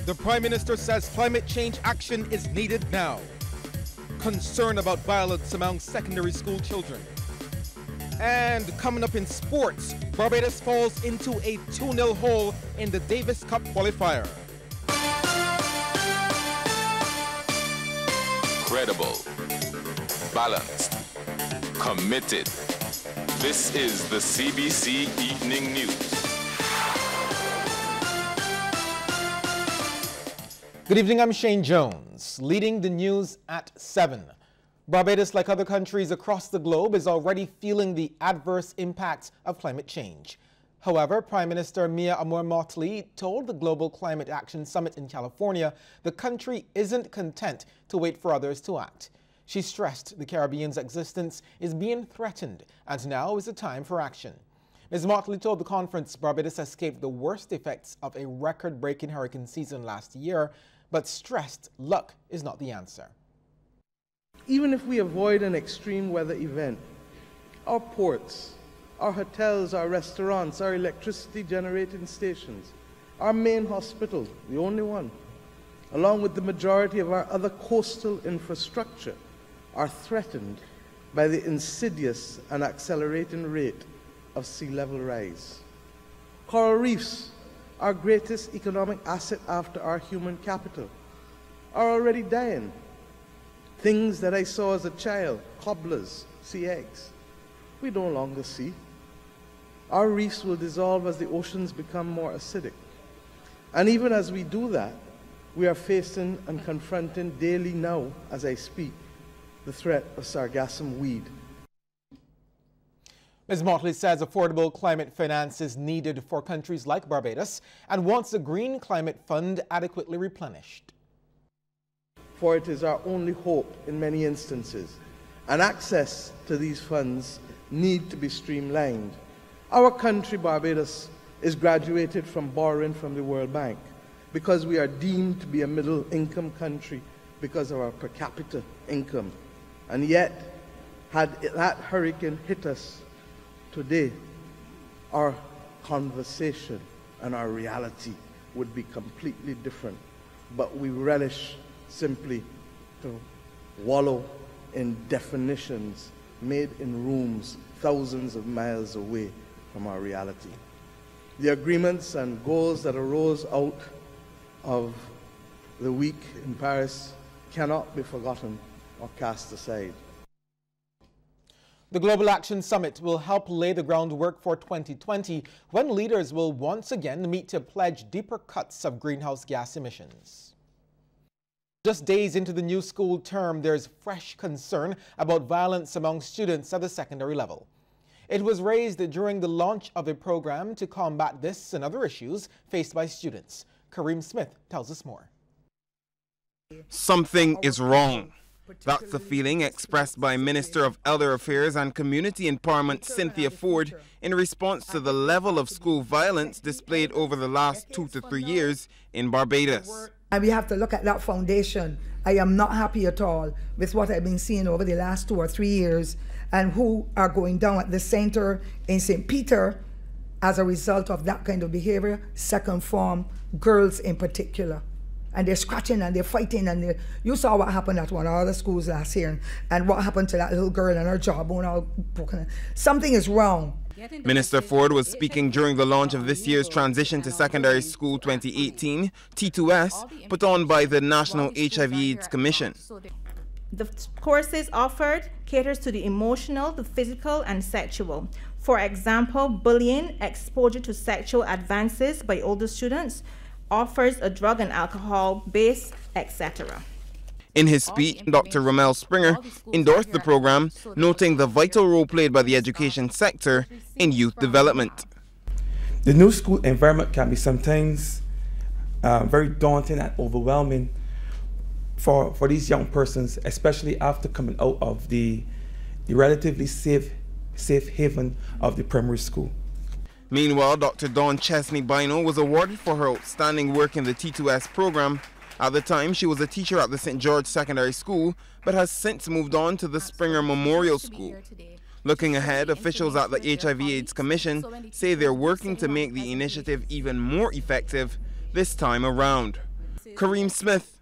The Prime Minister says climate change action is needed now. Concern about violence among secondary school children. And coming up in sports, Barbados falls into a 2-0 hole in the Davis Cup qualifier. Credible, balanced, committed. This is the CBC Evening News. Good evening, I'm Shane Jones, leading the news at 7. Barbados, like other countries across the globe, is already feeling the adverse impacts of climate change. However, Prime Minister Mia Amor-Motley told the Global Climate Action Summit in California the country isn't content to wait for others to act. She stressed the Caribbean's existence is being threatened and now is the time for action. Ms. Motley told the conference Barbados escaped the worst effects of a record-breaking hurricane season last year, but stressed luck is not the answer. Even if we avoid an extreme weather event, our ports, our hotels, our restaurants, our electricity generating stations, our main hospital, the only one, along with the majority of our other coastal infrastructure, are threatened by the insidious and accelerating rate of sea level rise. Coral reefs, our greatest economic asset after our human capital, are already dying. Things that I saw as a child, cobblers, sea eggs, we no longer see. Our reefs will dissolve as the oceans become more acidic. And even as we do that, we are facing and confronting daily now, as I speak, the threat of sargassum weed. Ms. Motley says affordable climate finance is needed for countries like Barbados and wants the Green Climate Fund adequately replenished. For it is our only hope in many instances, and access to these funds need to be streamlined. Our country, Barbados, is graduated from borrowing from the World Bank because we are deemed to be a middle-income country because of our per capita income. And yet, had that hurricane hit us today, our conversation and our reality would be completely different. But we relish simply to wallow in definitions made in rooms thousands of miles away from our reality. The agreements and goals that arose out of the week in Paris cannot be forgotten or cast aside. The Global Action Summit will help lay the groundwork for 2020, when leaders will once again meet to pledge deeper cuts of greenhouse gas emissions. Just days into the new school term, there's fresh concern about violence among students at the secondary level. It was raised during the launch of a program to combat this and other issues faced by students. Kareem Smith tells us more. Something is wrong. That's the feeling expressed by Minister of Elder Affairs and Community Empowerment Cynthia Ford in response to the level of school violence displayed over the last 2 to 3 years in Barbados. And we have to look at that foundation. I am not happy at all with what I've been seeing over the last 2 or 3 years and who are going down at the center in St. Peter as a result of that kind of behavior, second form, girls in particular. And they're scratching and they're fighting, and you saw what happened at one of the schools last year and what happened to that little girl and her jawbone all broken. Something is wrong. Minister Ford was speaking during the launch of this year's Transition to Secondary School 2018, T2S, put on by the National HIV/AIDS Commission. The courses offered caters to the emotional, the physical, and sexual. For example, bullying, exposure to sexual advances by older students, offers a drug and alcohol base, etc. In his speech, Dr. Rommel Springer endorsed the program, noting the vital role played by the education sector in youth development. The new school environment can be sometimes very daunting and overwhelming for these young persons, especially after coming out of the relatively safe haven of the primary school. Meanwhile, Dr. Dawn Chesney Bino was awarded for her outstanding work in the T2S program. At the time, she was a teacher at the St. George Secondary School, but has since moved on to the Springer Memorial School. Looking ahead, officials at the HIV/AIDS Commission say they're working to make the initiative even more effective this time around. Kareem Smith,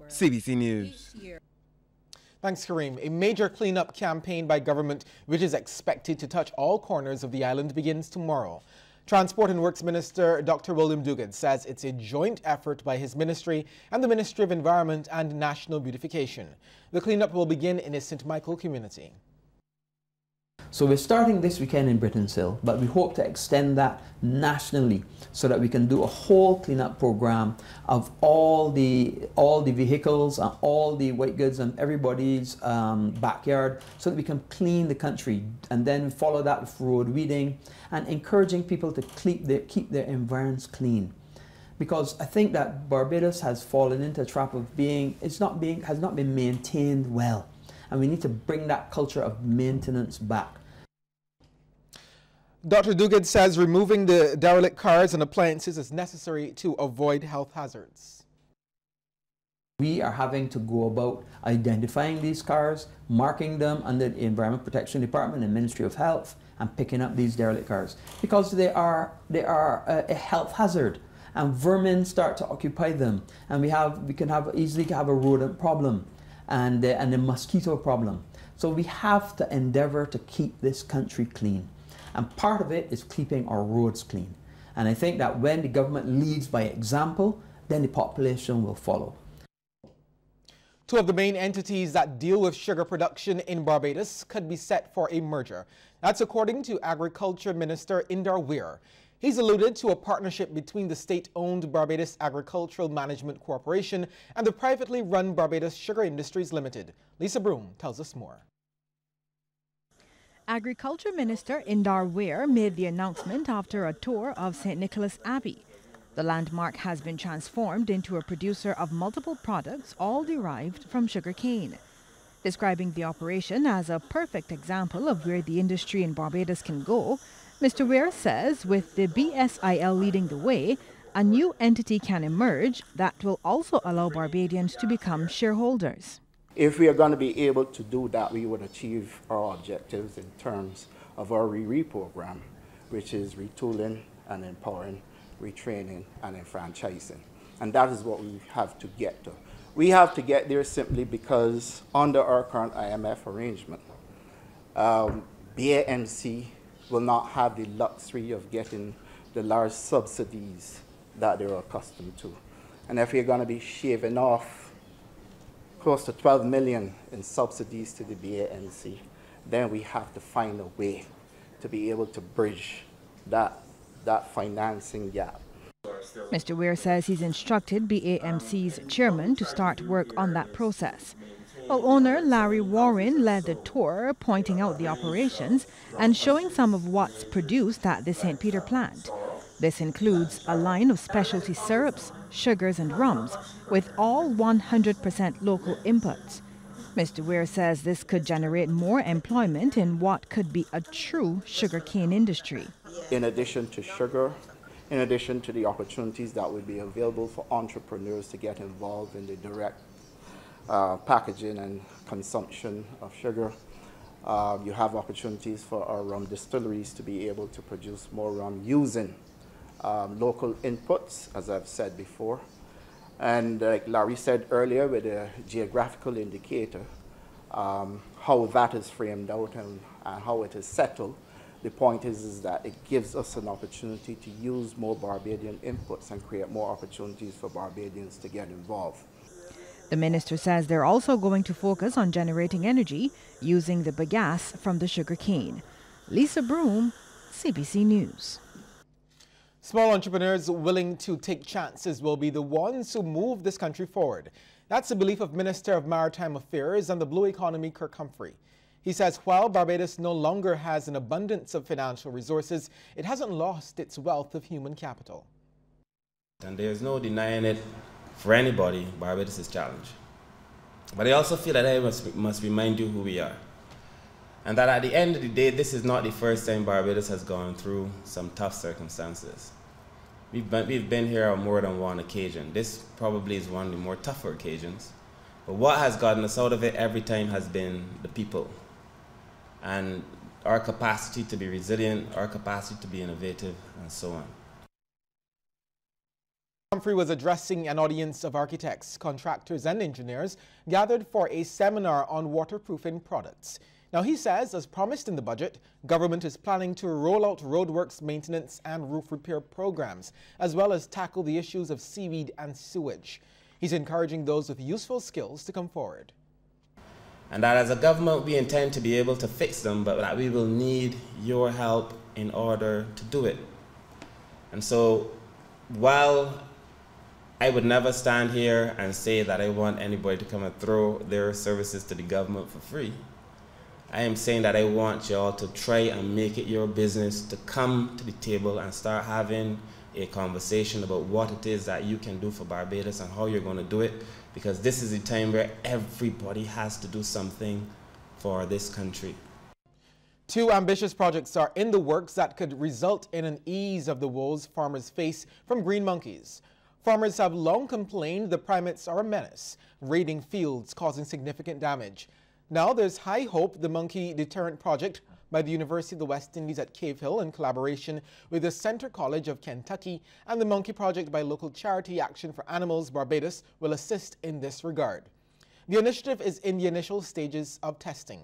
CBC News. Thanks, Kareem. A major cleanup campaign by government, which is expected to touch all corners of the island, begins tomorrow. Transport and Works Minister Dr. William Duguid says it's a joint effort by his ministry and the Ministry of Environment and National Beautification. The cleanup will begin in a St. Michael community. So we're starting this weekend in Britainsill, but we hope to extend that nationally so that we can do a whole cleanup program of all the vehicles and all the white goods and everybody's backyard, so that we can clean the country, and then follow that with road weeding and encouraging people to keep their environs clean. Because I think that Barbados has fallen into a trap of has not been maintained well. And we need to bring that culture of maintenance back. Dr. Duguid says removing the derelict cars and appliances is necessary to avoid health hazards. We are having to go about identifying these cars, marking them under the Environment Protection Department and Ministry of Health, and picking up these derelict cars because they are a health hazard, and vermin start to occupy them, and we can easily have a rodent problem and a mosquito problem. So we have to endeavor to keep this country clean. And part of it is keeping our roads clean. And I think that when the government leads by example, then the population will follow. Two of the main entities that deal with sugar production in Barbados could be set for a merger. That's according to Agriculture Minister Indar Weir. He's alluded to a partnership between the state-owned Barbados Agricultural Management Corporation and the privately run Barbados Sugar Industries Limited. Lisa Broom tells us more. Agriculture Minister Indar Weir made the announcement after a tour of St. Nicholas Abbey. The landmark has been transformed into a producer of multiple products, all derived from sugarcane. Describing the operation as a perfect example of where the industry in Barbados can go, Mr. Weir says with the BSIL leading the way, a new entity can emerge that will also allow Barbadians to become shareholders. If we are going to be able to do that, we would achieve our objectives in terms of our program, which is retooling and empowering, retraining and enfranchising. And that is what we have to get to. We have to get there simply because under our current IMF arrangement, BAMC will not have the luxury of getting the large subsidies that they're accustomed to. And if you're going to be shaving off close to 12 million in subsidies to the BAMC, then we have to find a way to be able to bridge that financing gap. Mr. Weir says he's instructed BAMC's chairman to start work on that process. While owner Larry Warren led the tour, pointing out the operations and showing some of what's produced at the St. Peter plant. This includes a line of specialty syrups, sugars and rums, with all 100% local inputs. Mr. Weir says this could generate more employment in what could be a true sugarcane industry. In addition to sugar, in addition to the opportunities that would be available for entrepreneurs to get involved in the direct packaging and consumption of sugar, you have opportunities for our rum distilleries to be able to produce more rum using local inputs, as I've said before. And like Larry said earlier, with a geographical indicator, how that is framed out and how it is settled, the point is that it gives us an opportunity to use more Barbadian inputs and create more opportunities for Barbadians to get involved. The minister says they're also going to focus on generating energy using the bagasse from the sugarcane. Lisa Broom, CBC News. Small entrepreneurs willing to take chances will be the ones who move this country forward. That's the belief of Minister of Maritime Affairs and the Blue Economy, Kirk Humphrey. He says while Barbados no longer has an abundance of financial resources, it hasn't lost its wealth of human capital. And there's no denying it for anybody, Barbados is challenged. But I also feel that I must remind you who we are. And that at the end of the day, this is not the first time Barbados has gone through some tough circumstances. We've been here on more than one occasion. This probably is one of the more tougher occasions. But what has gotten us out of it every time has been the people. And our capacity to be resilient, our capacity to be innovative, and so on. Humphrey was addressing an audience of architects, contractors and engineers gathered for a seminar on waterproofing products. Now he says, as promised in the budget, government is planning to roll out roadworks maintenance and roof repair programs, as well as tackle the issues of seaweed and sewage. He's encouraging those with useful skills to come forward. And that as a government we intend to be able to fix them, but that we will need your help in order to do it. And so while I would never stand here and say that I want anybody to come and throw their services to the government for free, I am saying that I want y'all to try and make it your business to come to the table and start having a conversation about what it is that you can do for Barbados and how you're going to do it, because this is a time where everybody has to do something for this country. 2 ambitious projects are in the works that could result in an ease of the woes farmers face from green monkeys. Farmers have long complained the primates are a menace, raiding fields, causing significant damage. Now there's high hope the monkey deterrent project by the University of the West Indies at Cave Hill in collaboration with the Center College of Kentucky and the Monkey Project by local charity Action for Animals Barbados will assist in this regard. The initiative is in the initial stages of testing.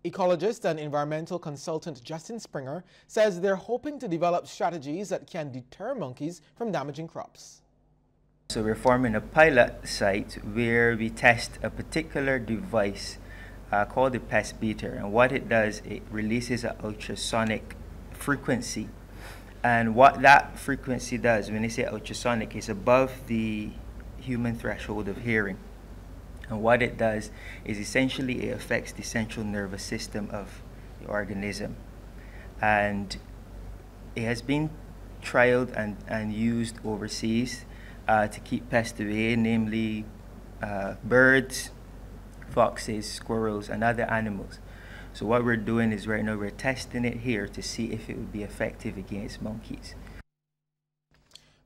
Ecologist and environmental consultant Justin Springer says they're hoping to develop strategies that can deter monkeys from damaging crops. So we're forming a pilot site where we test a particular device called the pest beater, and what it does, it releases an ultrasonic frequency, and what that frequency does, when they say ultrasonic, is above the human threshold of hearing, and what it does is essentially it affects the central nervous system of the organism, and it has been trialed and used overseas to keep pests away, namely birds, foxes, squirrels, and other animals. So what we're doing is right now we're testing it here to see if it would be effective against monkeys.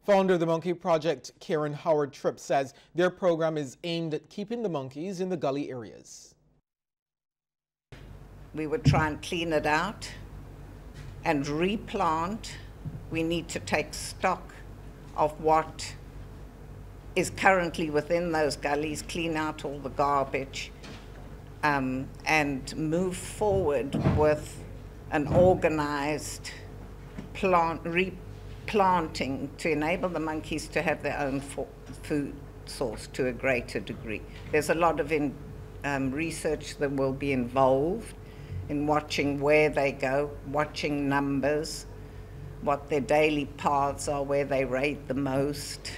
Founder of the Monkey Project, Karen Howard Tripp, says their program is aimed at keeping the monkeys in the gully areas. We would try and clean it out and replant. We need to take stock of what is currently within those gullies, clean out all the garbage, and move forward with an organized replanting to enable the monkeys to have their own food source to a greater degree. There's a lot of research that will be involved in watching where they go, watching numbers, what their daily paths are, where they raid the most.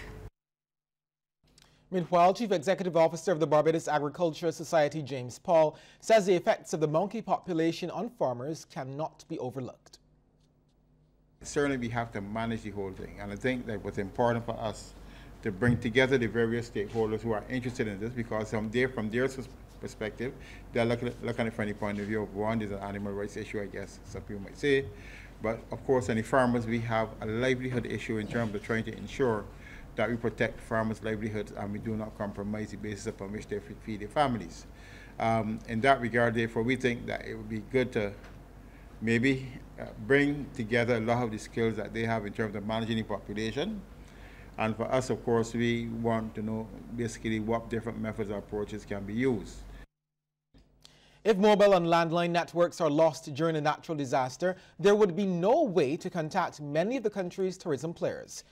Meanwhile, Chief Executive Officer of the Barbados Agricultural Society, James Paul, says the effects of the monkey population on farmers cannot be overlooked. Certainly we have to manage the whole thing, and I think that what's important for us to bring together the various stakeholders who are interested in this, because from their perspective, they're looking at it from the point of view of one, is an animal rights issue, I guess some people might say, but of course on the farmers we have a livelihood issue in terms of trying to ensure that we protect farmers' livelihoods and we do not compromise the basis upon which they feed their families. In that regard, therefore, we think that it would be good to maybe bring together a lot of the skills that they have in terms of managing the population. And for us, of course, we want to know basically what different methods or approaches can be used. If mobile and landline networks are lost during a natural disaster, there would be no way to contact many of the country's tourism players.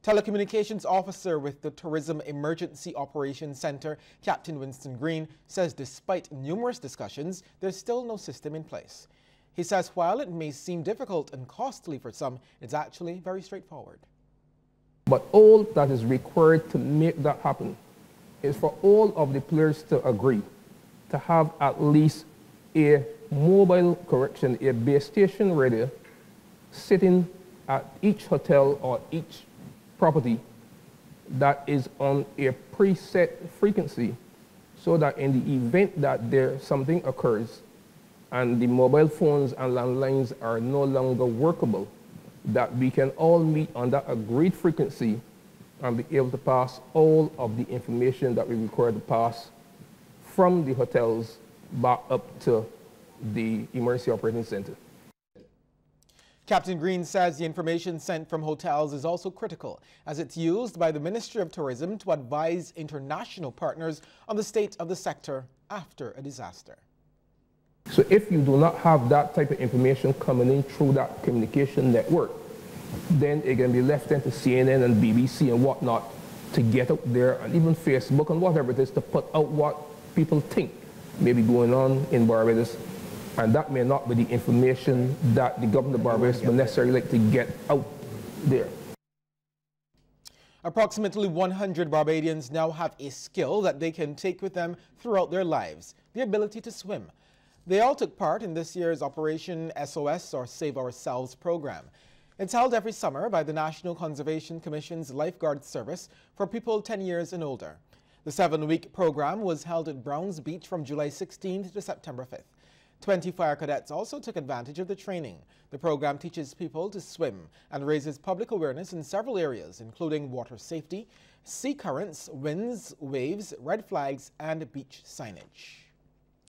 Telecommunications officer with the Tourism Emergency Operations Center, Captain Winston Green, says despite numerous discussions, there's still no system in place. He says while it may seem difficult and costly for some, it's actually very straightforward. But all that is required to make that happen is for all of the players to agree to have at least a mobile correction, a base station radio sitting at each hotel or each property that is on a preset frequency, so that in the event that something occurs and the mobile phones and landlines are no longer workable, that we can all meet on that agreed frequency and be able to pass all of the information that we require to pass from the hotels back up to the Emergency Operating Center. Captain Green says the information sent from hotels is also critical, as it's used by the Ministry of Tourism to advise international partners on the state of the sector after a disaster. So if you do not have that type of information coming in through that communication network, then it can be left into CNN and BBC and whatnot to get out there, and even Facebook and whatever it is, to put out what people think may be going on in Barbados. And that may not be the information that the government of Barbados would necessarily like to get out there. Approximately 100 Barbadians now have a skill that they can take with them throughout their lives, the ability to swim. They all took part in this year's Operation SOS, or Save Ourselves program. It's held every summer by the National Conservation Commission's Lifeguard Service for people 10 years and older. The 7-week program was held at Browns Beach from July 16th to September 5th. 20 fire cadets also took advantage of the training. The program teaches people to swim and raises public awareness in several areas, including water safety, sea currents, winds, waves, red flags, and beach signage.